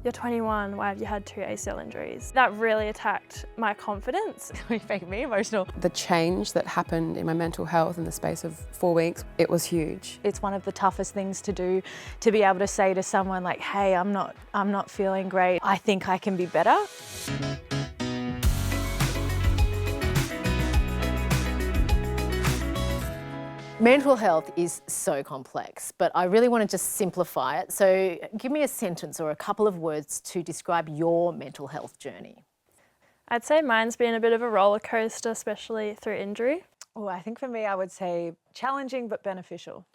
You're 21, why have you had 2 ACL injuries? That really attacked my confidence. It made me emotional. The change that happened in my mental health in the space of 4 weeks, it was huge. It's one of the toughest things to do, to be able to say to someone like, hey, I'm not feeling great. I think I can be better. Mental health is so complex, but I really want to just simplify it. So give me a sentence or a couple of words to describe your mental health journey. I'd say mine's been a bit of a roller coaster, especially through injury. Oh, I think for me, I would say challenging but beneficial.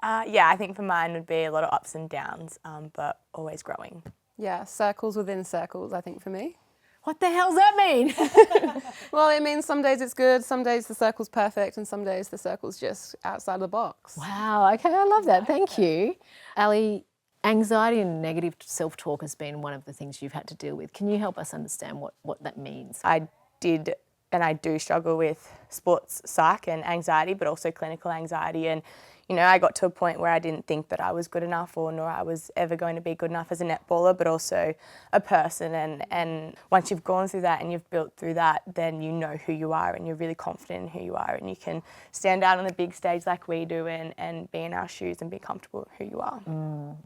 Yeah, I think for mine would be a lot of ups and downs, but always growing. Yeah, circles within circles, I think, for me. What the hell's that mean? Well, it means some days it's good, some days the circle's perfect, and some days the circle's just outside the box. Wow, okay, I love that. Thank you. Ali, anxiety and negative self-talk has been one of the things you've had to deal with. Can you help us understand what that means? I did and I do struggle with sports psych and anxiety, but also clinical anxiety. And, you know, I got to a point where I didn't think that I was good enough nor I was ever going to be good enough as a netballer, but also a person. And once you've gone through that and you've built through that, then you know who you are and you're really confident in who you are and you can stand out on the big stage like we do and be in our shoes and be comfortable with who you are.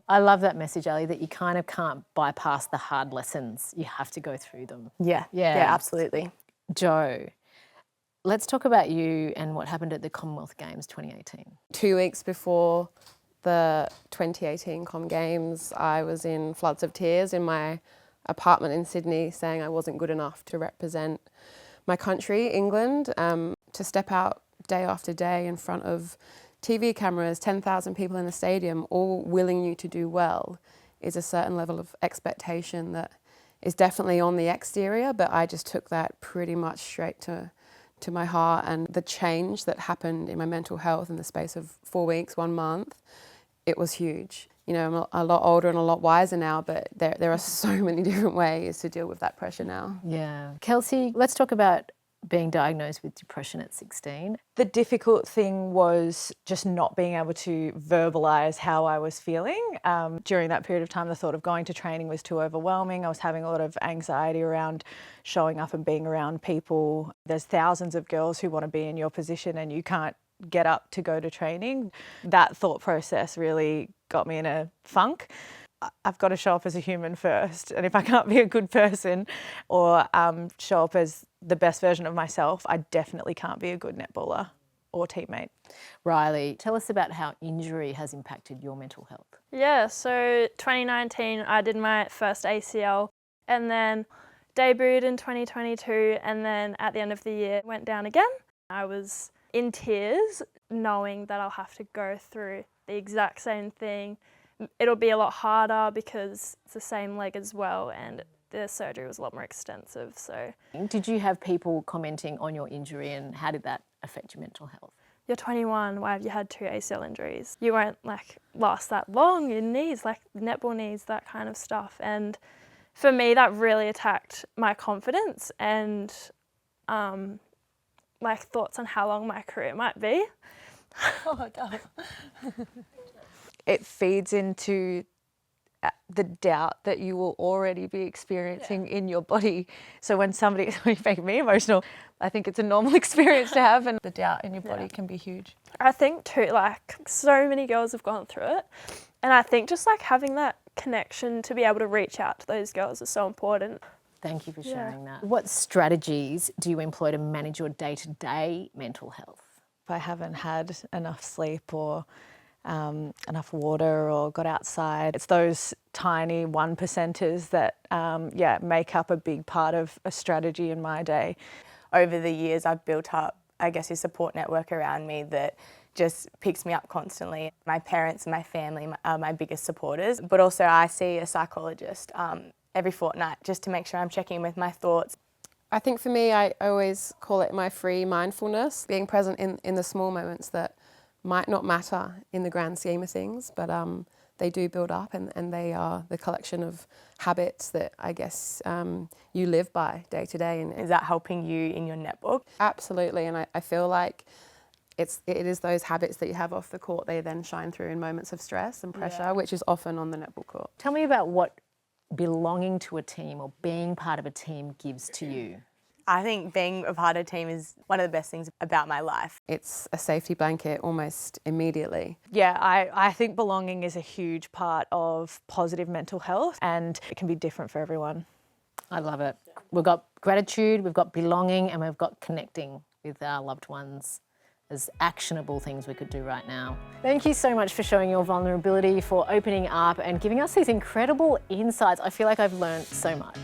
I love that message, Ali, that you kind of can't bypass the hard lessons. You have to go through them. Yeah, absolutely. Jo, let's talk about you and what happened at the Commonwealth Games 2018. 2 weeks before the 2018 Com Games, I was in floods of tears in my apartment in Sydney saying I wasn't good enough to represent my country, England, to step out day after day in front of TV cameras, 10,000 people in a stadium, all willing you to do well, is a certain level of expectation that is definitely on the exterior, but I just took that pretty much straight to my heart. And the change that happened in my mental health in the space of 4 weeks, 1 month, it was huge. You know, I'm a lot older and a lot wiser now, but there are so many different ways to deal with that pressure now. Yeah. Kelsey, let's talk about being diagnosed with depression at 16. The difficult thing was just not being able to verbalise how I was feeling. During that period of time, the thought of going to training was too overwhelming. I was having a lot of anxiety around showing up and being around people. There's thousands of girls who want to be in your position and you can't get up to go to training. That thought process really got me in a funk. I've got to show up as a human first, and if I can't be a good person or show up as the best version of myself, I definitely can't be a good netballer or teammate. Riley, tell us about how injury has impacted your mental health. Yeah, so 2019 I did my first ACL and then debuted in 2022 and then at the end of the year went down again. I was in tears knowing that I'll have to go through the exact same thing. It'll be a lot harder because it's the same leg as well and the surgery was a lot more extensive. So, did you have people commenting on your injury and how did that affect your mental health? You're 21, why have you had 2 ACL injuries? You won't last that long in knees, netball knees, that kind of stuff. And for me, that really attacked my confidence and thoughts on how long my career might be. Oh, it feeds into the doubt that you will already be experiencing in your body. So when somebody make me emotional, I think it's a normal experience to have, and the doubt in your body can be huge. I think too, so many girls have gone through it, and I think just having that connection to be able to reach out to those girls is so important. Thank you for sharing that. What strategies do you employ to manage your day-to-day mental health? If I haven't had enough sleep or enough water or got outside, it's those tiny 1%ers that make up a big part of a strategy in my day. Over the years, I've built up, I guess, a support network around me that just picks me up constantly. My parents and my family are my biggest supporters, but also I see a psychologist every fortnight just to make sure I'm checking with my thoughts. I think for me, I always call it my free mindfulness, being present in the small moments that might not matter in the grand scheme of things, but they do build up and they are the collection of habits that I guess you live by day to day. And is that helping you in your netball? Absolutely, and I feel like it is those habits that you have off the court, they then shine through in moments of stress and pressure, which is often on the netball court. Tell me about what belonging to a team or being part of a team gives to you? I think being a part of a team is one of the best things about my life. It's a safety blanket almost immediately. Yeah, I think belonging is a huge part of positive mental health, and it can be different for everyone. I love it. We've got gratitude, we've got belonging, and we've got connecting with our loved ones as actionable things we could do right now. Thank you so much for showing your vulnerability, for opening up and giving us these incredible insights. I feel like I've learned so much.